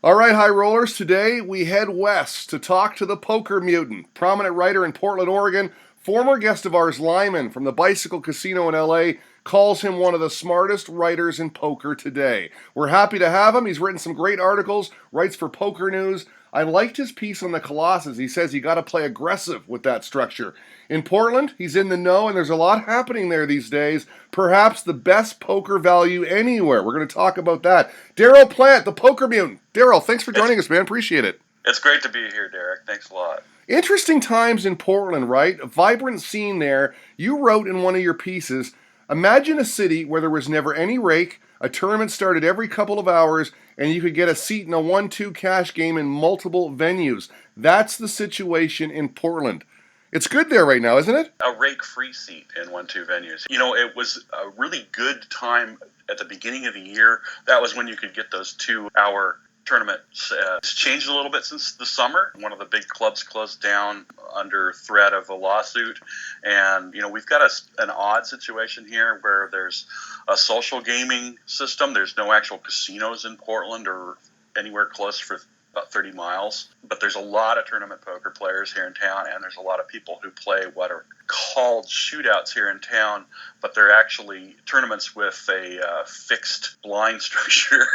All right, high rollers, today we head west to talk to the poker mutant, prominent writer in Portland, Oregon, former guest of ours, Lyman from the Bicycle Casino in LA, calls him one of the smartest writers in poker today. We're happy to have him. He's written some great articles, writes for Poker News. I liked his piece on the Colossus. He says you got to play aggressive with that structure. In Portland, he's in the know, and there's a lot happening there these days. Perhaps the best poker value anywhere. We're going to talk about that. Darrel Plant, the poker mutant. Darrel, thanks for joining us, man. Appreciate it. It's great to be here, Derek. Thanks a lot. Interesting times in Portland, right? A vibrant scene there. You wrote in one of your pieces, imagine a city where there was never any rake, a tournament started every couple of hours, and you could get a seat in a 1-2 cash game in multiple venues. That's the situation in Portland. It's good there right now, isn't it? A rake-free seat in 1-2 venues. You know, it was a really good time at the beginning of the year. That was when you could get those 2-hour tournaments. It's changed a little bit since the summer. One of the big clubs closed down under threat of a lawsuit. And, you know, we've got an odd situation here where there's a social gaming system. There's no actual casinos in Portland or anywhere close for about 30 miles. But there's a lot of tournament poker players here in town, and there's a lot of people who play what are called shootouts here in town, but they're actually tournaments with a fixed blind structure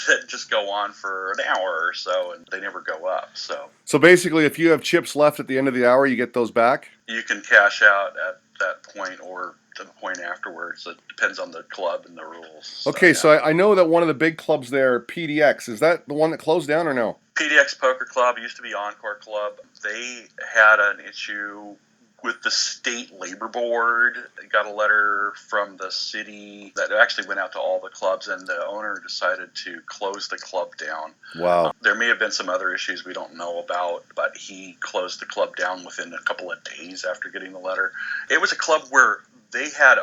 that just go on for an hour or so, and they never go up. So basically, if you have chips left at the end of the hour, you get those back? You can cash out at that point or to the point afterwards. It depends on the club and the rules. Okay, so I know that one of the big clubs there, PDX, is that the one that closed down or no? PDX Poker Club used to be Encore Club. They had an issue with the state labor board. Got a letter from the city that actually went out to all the clubs, and the owner decided to close the club down. Wow. There may have been some other issues we don't know about, but he closed the club down within a couple of days after getting the letter. It was a club where they had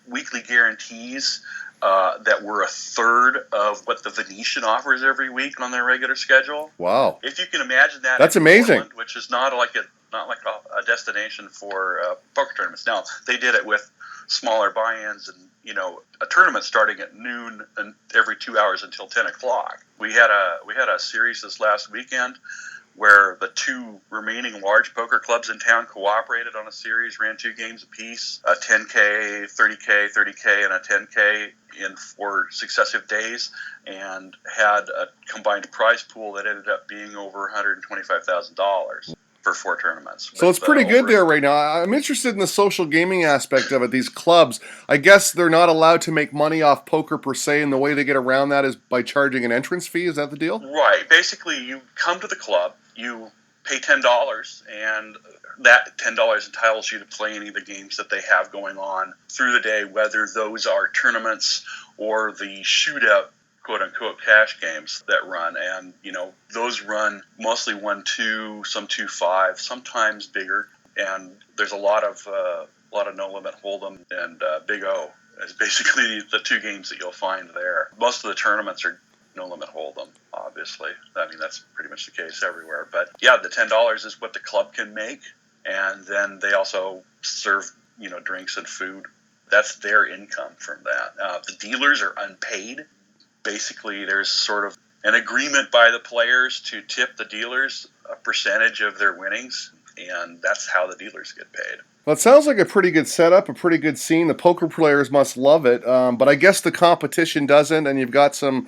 weekly guarantees that were a third of what the Venetian offers every week on their regular schedule. Wow. If you can imagine that. That's amazing. Portland, which is not like a destination for poker tournaments. Now, they did it with smaller buy-ins and, you know, a tournament starting at noon and every 2 hours until 10 o'clock. We had a series this last weekend where the two remaining large poker clubs in town cooperated on a series, ran 2 games apiece, a 10K, 30K, 30K, and a 10K in 4 successive days, and had a combined prize pool that ended up being over $125,000 for 4 tournaments. So it's pretty good there right now. I'm interested in the social gaming aspect of it. These clubs, I guess they're not allowed to make money off poker per se, and the way they get around that is by charging an entrance fee. Is that the deal? Right. Basically, you come to the club, you pay $10, and that $10 entitles you to play any of the games that they have going on through the day, whether those are tournaments or the shootout quote-unquote cash games that run. And, you know, those run mostly 1-2, some 2-5, sometimes bigger. And there's a lot of no-limit hold'em and Big O is basically the 2 games that you'll find there. Most of the tournaments are no-limit hold'em, obviously. I mean, that's pretty much the case everywhere. But, yeah, the $10 is what the club can make. And then they also serve, you know, drinks and food. That's their income from that. The dealers are unpaid. Basically, there's sort of an agreement by the players to tip the dealers a percentage of their winnings, and that's how the dealers get paid. Well, it sounds like a pretty good setup, a pretty good scene. The poker players must love it, but I guess the competition doesn't, and you've got some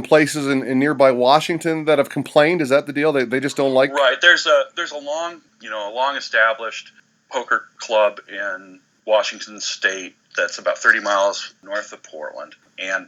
places in nearby Washington that have complained. Is that the deal? They just don't like. Right. There's a long established poker club in Washington State that's about 30 miles north of Portland, and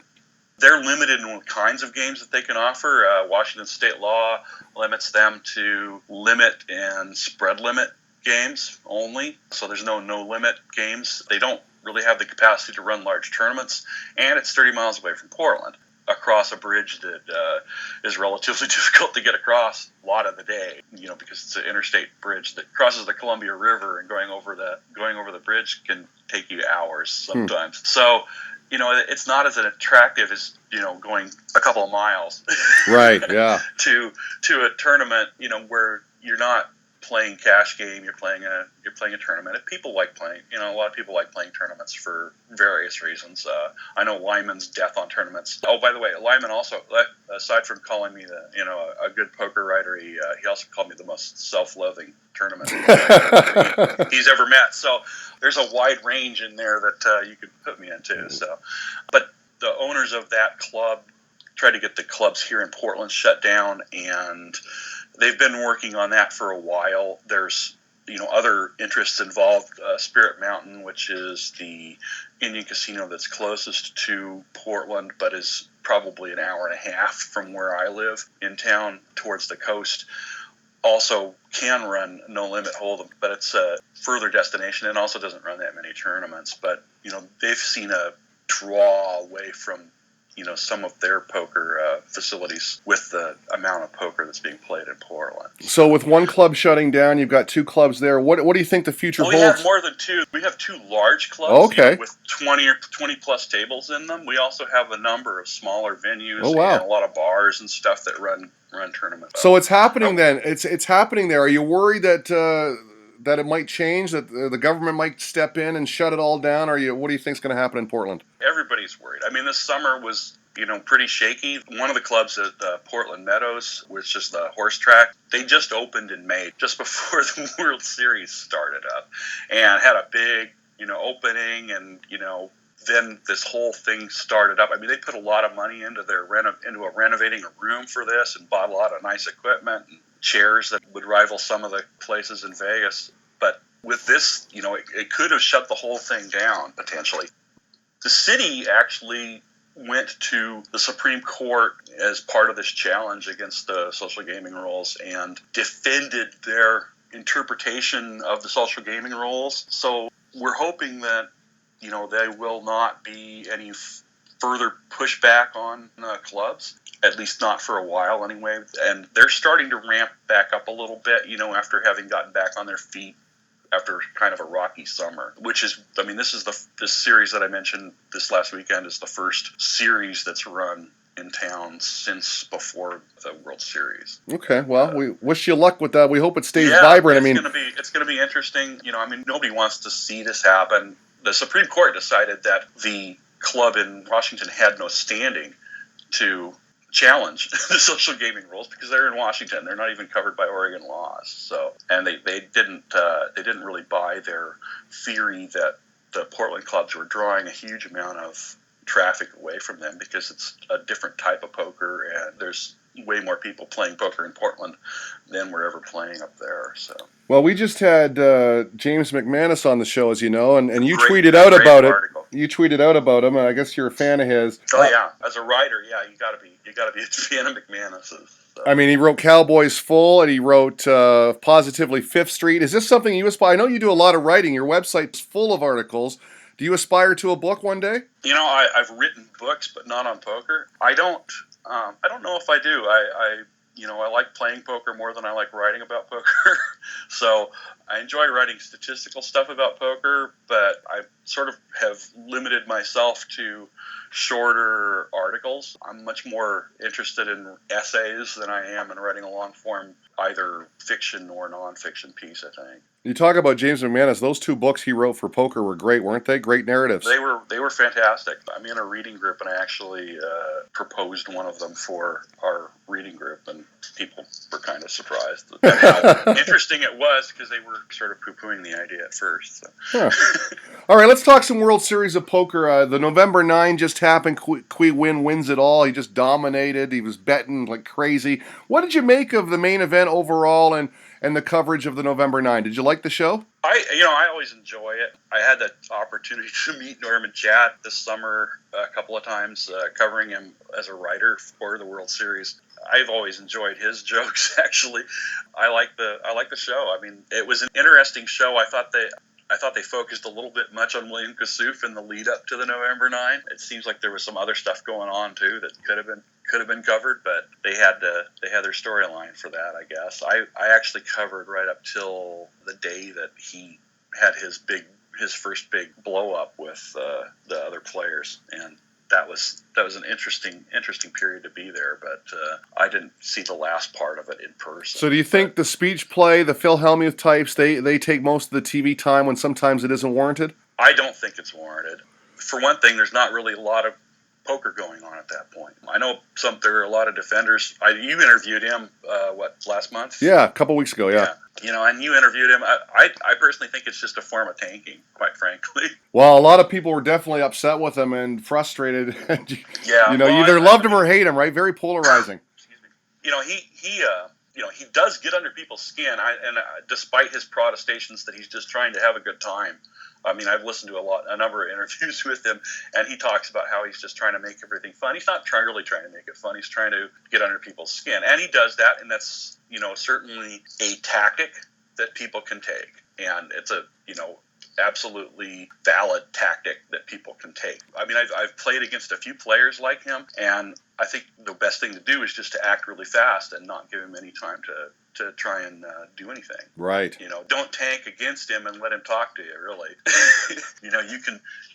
they're limited in what kinds of games that they can offer. Washington state law limits them to limit and spread limit games only. So there's no limit games. They don't really have the capacity to run large tournaments, and it's 30 miles away from Portland, across a bridge that is relatively difficult to get across a lot of the day, you know, because it's an interstate bridge that crosses the Columbia River, and going over the bridge can take you hours sometimes. So, you know, it's not as attractive as, you know, going a couple of miles right, yeah, to a tournament, you know, where you're not playing cash game, you're playing a tournament. If people like playing, a lot of people like playing tournaments for various reasons. I know Lyman's death on tournaments. Oh, by the way, Lyman also, aside from calling me a good poker writer, he also called me the most self-loathing tournament he's ever met. So there's a wide range in there that you could put me into. So, but the owners of that club tried to get the clubs here in Portland shut down, and they've been working on that for a while. There's other interests involved. Spirit Mountain, which is the Indian casino that's closest to Portland, but is probably an hour and a half from where I live in town towards the coast, also can run No Limit Hold'em, but it's a further destination and also doesn't run that many tournaments. But they've seen a draw away from some of their poker facilities with the amount of poker that's being played in Portland. So with one club shutting down, you've got two clubs there. What do you think the future holds? We have more than two. We have two large clubs with 20 plus tables in them. We also have a number of smaller venues and a lot of bars and stuff that run tournaments. So it's happening then. It's happening there. Are you worried that it might change, that the government might step in and shut it all down? What do you think is going to happen in Portland? Everybody's worried. I mean, this summer was pretty shaky. One of the clubs at Portland Meadows, which is the horse track, they just opened in May, just before the World Series started up, and had a big opening, and then this whole thing started up. I mean, they put a lot of money into renovating a room for this, and bought a lot of nice equipment and chairs that would rival some of the places in Vegas. But with this, it could have shut the whole thing down potentially. The city actually went to the Supreme Court as part of this challenge against the social gaming rules and defended their interpretation of the social gaming rules. So we're hoping that there will not be any further pushback on clubs, at least not for a while anyway. And they're starting to ramp back up a little bit, after having gotten back on their feet after kind of a rocky summer, which is, this series that I mentioned this last weekend is the first series that's run in town since before the World Series. Okay, well, we wish you luck with that. We hope it stays vibrant. It's going to be interesting. Nobody wants to see this happen. The Supreme Court decided that the club in Washington had no standing to challenge the social gaming rules because they're in Washington. They're not even covered by Oregon laws. So, and they didn't really buy their theory that the Portland clubs were drawing a huge amount of traffic away from them because it's a different type of poker, and there's way more people playing poker in Portland than we're ever playing up there. So, well, we just had James McManus on the show, as you know, and you tweeted out about it. You tweeted out about him, and I guess you're a fan of his. Oh yeah, as a writer, yeah, you gotta be a fan of McManus's. So. I mean, he wrote Cowboys Full, and he wrote Positively Fifth Street. Is this something you aspire? I know you do a lot of writing. Your website's full of articles. Do you aspire to a book one day? I've written books, but not on poker. I don't know if I do. I like playing poker more than I like writing about poker. So I enjoy writing statistical stuff about poker, but I sort of have limited myself to shorter articles. I'm much more interested in essays than I am in writing a long form, either fiction or nonfiction piece, I think. You talk about James McManus. Those two books he wrote for poker were great, weren't they? Great narratives. They were fantastic. I'm in a reading group, and I actually proposed one of them for our reading group, and people were kind of surprised at how interesting it was because they were sort of poo-pooing the idea at first. So. Huh. All right, let's talk some World Series of Poker. The November 9 just happened. Qui Win wins it all. He just dominated. He was betting like crazy. What did you make of the main event overall and the coverage of the November 9? Did you like the show? I always enjoy it. I had the opportunity to meet Norman Chat this summer a couple of times, covering him as a writer for the World Series. I've always enjoyed his jokes. Actually, I like the show. I mean, it was an interesting show. I thought they focused a little bit much on William Kassouf in the lead up to the November 9. It seems like there was some other stuff going on too that could have been covered, but they had their storyline for that, I guess. I actually covered right up till the day that he had his first big blow up with the other players, and that was an interesting period to be there. But I didn't see the last part of it in person. So do you think the speech play, the Phil Hellmuth types, they take most of the TV time when sometimes it isn't warranted? I don't think it's warranted. For one thing, there's not really a lot of poker going on at that point. I know there are a lot of defenders. You interviewed him, last month? Yeah, a couple weeks ago, yeah. And you interviewed him. I personally think it's just a form of tanking, quite frankly. Well, a lot of people were definitely upset with him and frustrated. Yeah. You either loved him or hate him, right? Very polarizing. Excuse me. He does get under people's skin. Despite his protestations that he's just trying to have a good time. I mean, I've listened to a number of interviews with him, and he talks about how he's just trying to make everything fun. He's not really trying to make it fun. He's trying to get under people's skin, and he does that, and that's certainly a tactic that people can take, and it's a absolutely valid tactic that people can take. I mean, I've played against a few players like him, and I think the best thing to do is just to act really fast and not give him any time to try and do anything. Right. Don't tank against him and let him talk to you, really.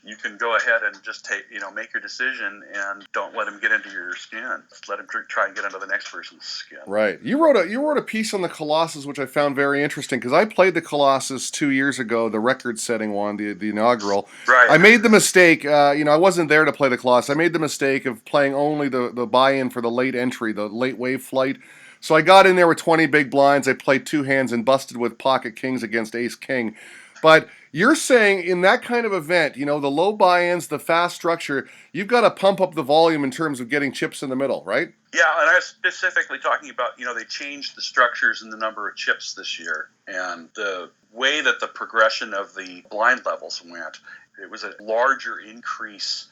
You can go ahead and just make your decision and don't let him get into your skin. Let him try and get into the next person's skin. Right. You wrote a piece on the Colossus, which I found very interesting, because I played the Colossus 2 years ago, the record-setting one, the inaugural. Right. I made the mistake, I wasn't there to play the Colossus. I made the mistake of playing only the buy-in for the late entry, the late wave flight. So I got in there with 20 big blinds. I played two hands and busted with pocket kings against ace king. But you're saying in that kind of event, the low buy-ins, the fast structure, you've got to pump up the volume in terms of getting chips in the middle, right? Yeah, and I was specifically talking about, they changed the structures and the number of chips this year. And the way that the progression of the blind levels went, it was a larger increase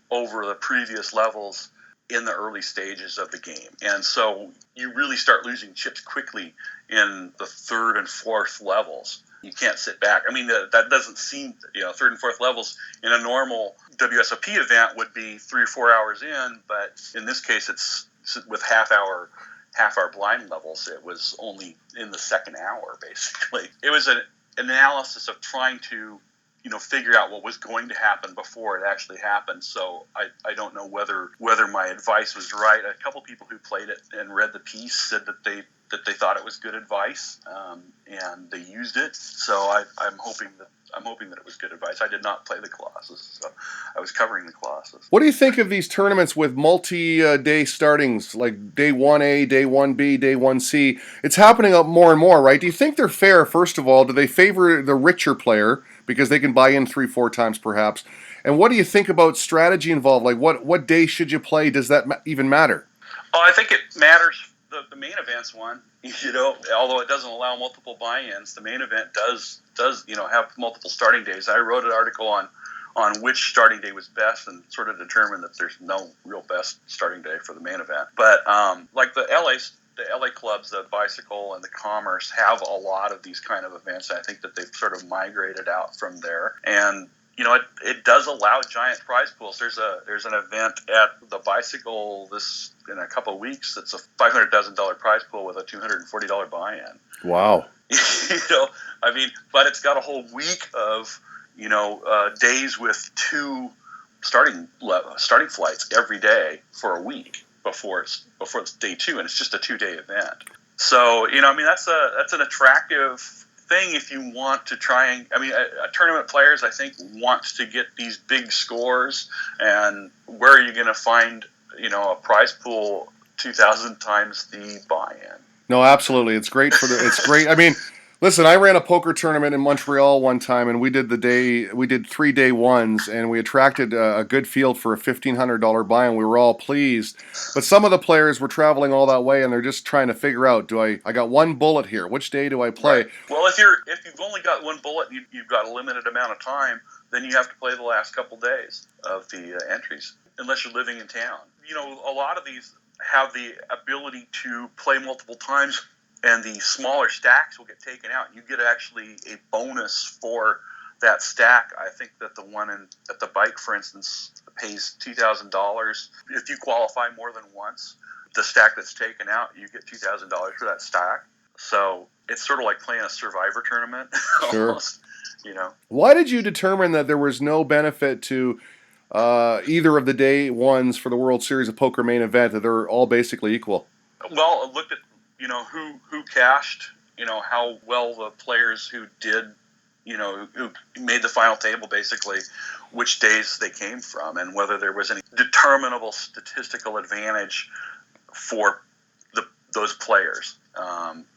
over the previous levels in the early stages of the game. And so you really start losing chips quickly in the third and fourth levels. You can't sit back. I mean, that doesn't seem, third and fourth levels in a normal WSOP event would be 3 or 4 hours in, but in this case, it's with half hour blind levels. It was only in the second hour, basically. It was an analysis of trying to figure out what was going to happen before it actually happened. So I don't know whether my advice was right. A couple people who played it and read the piece said that they thought it was good advice, and they used it. So I'm hoping that it was good advice. I did not play the Colossus, so I was covering the Colossus. What do you think of these tournaments with multi-day startings, like day 1A, day 1B, day 1C? It's happening up more and more, right? Do you think they're fair, first of all? Do they favor the richer player because they can buy in 3-4 times perhaps? And what do you think about strategy involved? Like what day should you play? Does that even matter? Oh, I think it matters. The main event's one, although it doesn't allow multiple buy-ins, the main event does have multiple starting days. I wrote an article on which starting day was best and sort of determined that there's no real best starting day for the main event. But like the LA clubs, the Bicycle and the Commerce have a lot of these kind of events. I think that they've sort of migrated out from there. And it does allow giant prize pools. There's an event at the Bicycle in a couple of weeks that's a $500,000 prize pool with a $240 buy-in. Wow. But it's got a whole week of days with 2 starting flights every day for a week before it's day 2, and it's just a 2-day event. So that's an attractive thing if you want to try and tournament players, I think, want to get these big scores. And where are you going to find a prize pool 2,000 times the buy-in? No, absolutely. It's great it's great. I mean, listen, I ran a poker tournament in Montreal one time, and we did 3 day ones, and we attracted a good field for a $1,500 buy-in. We were all pleased, but some of the players were traveling all that way, and they're just trying to figure out: I got one bullet here? Which day do I play? Right. Well, if you've only got one bullet, and you've got a limited amount of time, then you have to play the last couple days of the entries, unless you're living in town. A lot of these have the ability to play multiple times, and the smaller stacks will get taken out. You get actually a bonus for that stack. I think that the one at the Bike, for instance, pays $2,000 if you qualify more than once. The stack that's taken out, you get $2,000 for that stack. So it's sort of like playing a Survivor tournament. Sure. Almost, Why did you determine that there was no benefit to either of the day ones for the World Series of Poker main event, that they're all basically equal. Well, look at who cashed, how well the players who did, who made the final table, basically, which days they came from, and whether there was any determinable statistical advantage for those players.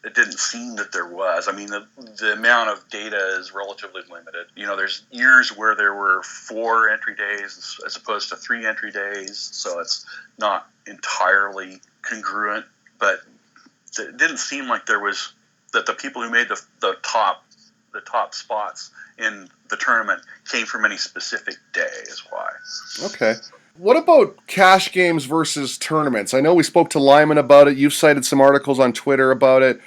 It didn't seem that there was. I mean, the amount of data is relatively limited. There's years where there were 4 entry days as opposed to 3 entry days, so it's not entirely congruent. But it didn't seem like there was that the people who made the top spots in the tournament came from any specific day is why. Okay. What about cash games versus tournaments? I know we spoke to Lyman about it. You've cited some articles on Twitter about it.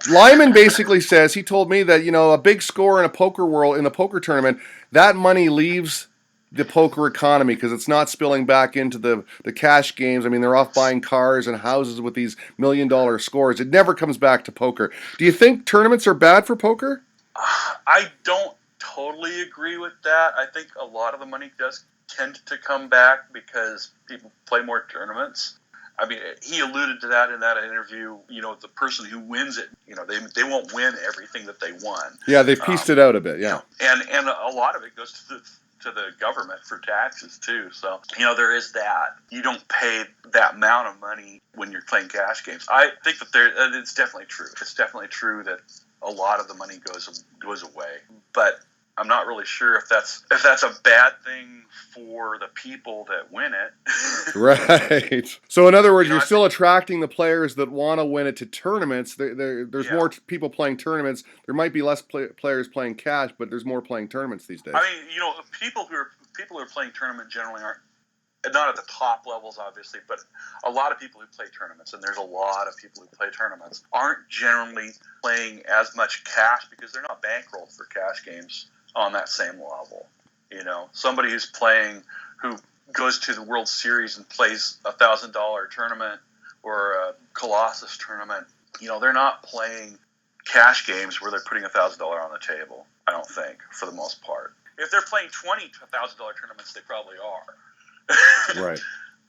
Lyman basically says, he told me that, a big score in a poker world, in a poker tournament, that money leaves the poker economy because it's not spilling back into the cash games. I mean, they're off buying cars and houses with these $1 million scores. It never comes back to poker. Do you think tournaments are bad for poker? I don't totally agree with that. I think a lot of the money does tend to come back because people play more tournaments. I mean, he alluded to that in that interview. The person who wins it, they won't win everything that they won. Yeah, they've pieced it out a bit. Yeah, and a lot of it goes to the government for taxes too. So there is that. You don't pay that amount of money when you're playing cash games. I think that it's definitely true. It's definitely true that a lot of the money goes away, but I'm not really sure if that's a bad thing for the people that win it. Right. So in other words, you're still attracting the players that want to win it to tournaments. There's more people playing tournaments. There might be less players playing cash, but there's more playing tournaments these days. I mean, people who are playing tournament generally aren't, not at the top levels, obviously, but a lot of people who play tournaments, and there's a lot of people who play tournaments, aren't generally playing as much cash because they're not bankrolled for cash games on that same level. Somebody who's playing, who goes to the World Series and plays $1,000 tournament or a Colossus tournament, they're not playing cash games where they're putting $1,000 on the table, I don't think, for the most part. If they're playing $20,000 tournaments, they probably are. Right.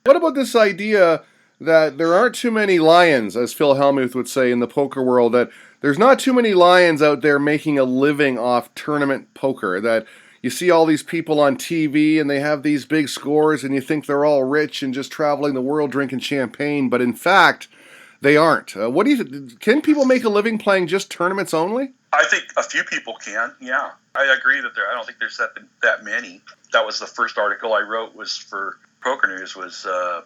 What about this idea that there aren't too many lions, as Phil Hellmuth would say in the poker world, that there's not too many lions out there making a living off tournament poker, that you see all these people on TV and they have these big scores and you think they're all rich and just traveling the world drinking champagne, but in fact, they aren't. What do you can people make a living playing just tournaments only? I think a few people can, yeah. I agree that I don't think there's that many. That was the first article I wrote, was for Poker News, was that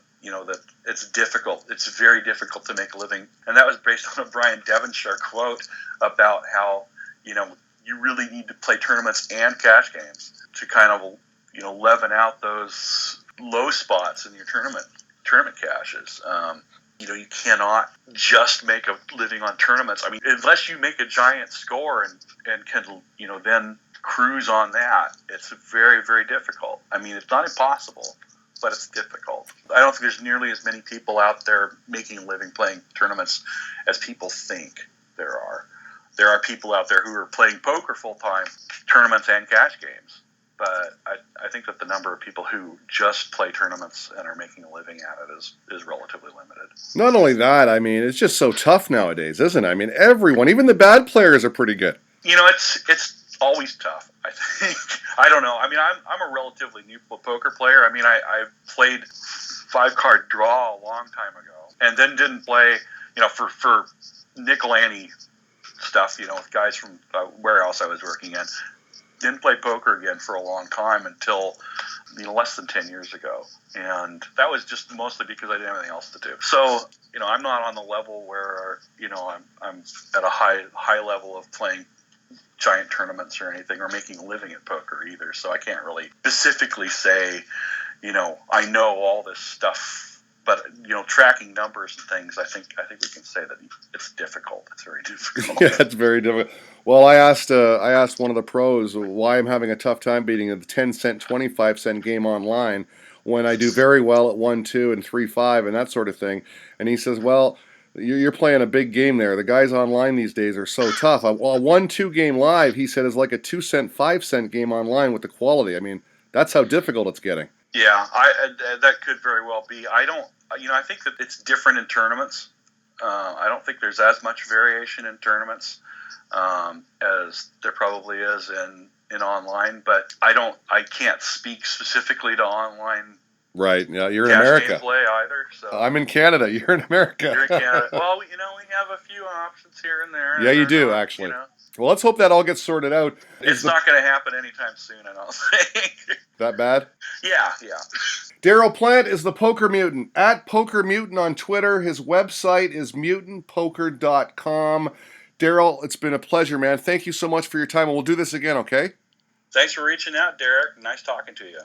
it's difficult. It's very difficult to make a living. And that was based on a Brian Devonshire quote about how, you really need to play tournaments and cash games to kind of, leaven out those low spots in your tournament cashes. You cannot just make a living on tournaments. I mean, unless you make a giant score and can, then cruise on that, it's very, very difficult. I mean, it's not impossible, but it's difficult. I don't think there's nearly as many people out there making a living playing tournaments as people think there are. There are people out there who are playing poker full-time, tournaments and cash games. But I think that the number of people who just play tournaments and are making a living at it is relatively limited. Not only that, I mean, it's just so tough nowadays, isn't it? I mean, everyone, even the bad players, are pretty good. It's always tough, I think. I don't know. I mean, I'm a relatively new poker player. I mean, I played 5-card draw a long time ago, and then didn't play, for nickel ante stuff, with guys from where else I was working in. Didn't play poker again for a long time until less than 10 years ago, and that was just mostly because I didn't have anything else to do. So I'm not on the level where I'm at a high level of playing giant tournaments or anything, or making a living at poker either. So I can't really specifically say I know all this stuff. But tracking numbers and things, I think we can say that it's difficult. It's very difficult. Yeah, it's very difficult. Well, I asked one of the pros why I'm having a tough time beating a 10-cent, 25-cent game online when I do very well at 1-2 and 3-5 and that sort of thing. And he says, well, you're playing a big game there. The guys online these days are so tough. A 1-2 game live, he said, is like a 2-cent, 5-cent game online with the quality. I mean, that's how difficult it's getting. Yeah, that could very well be. I don't, I think that it's different in tournaments. I don't think there's as much variation in tournaments as there probably is in online. But I can't speak specifically to online Right. Yeah, you're in cash America. gameplay either. So I'm in Canada. You're in America. you're in Canada. Well, we have a few options here and there. Yeah, And you they're do not, actually. Well, let's hope that all gets sorted out. it's not going to happen anytime soon. I don't think. That bad? Yeah. Darrel Plant is the Poker Mutant at Poker Mutant on Twitter. His website is mutantpoker.com. Darrel, it's been a pleasure, man. Thank you so much for your time, and we'll do this again, okay? Thanks for reaching out, Derek. Nice talking to you.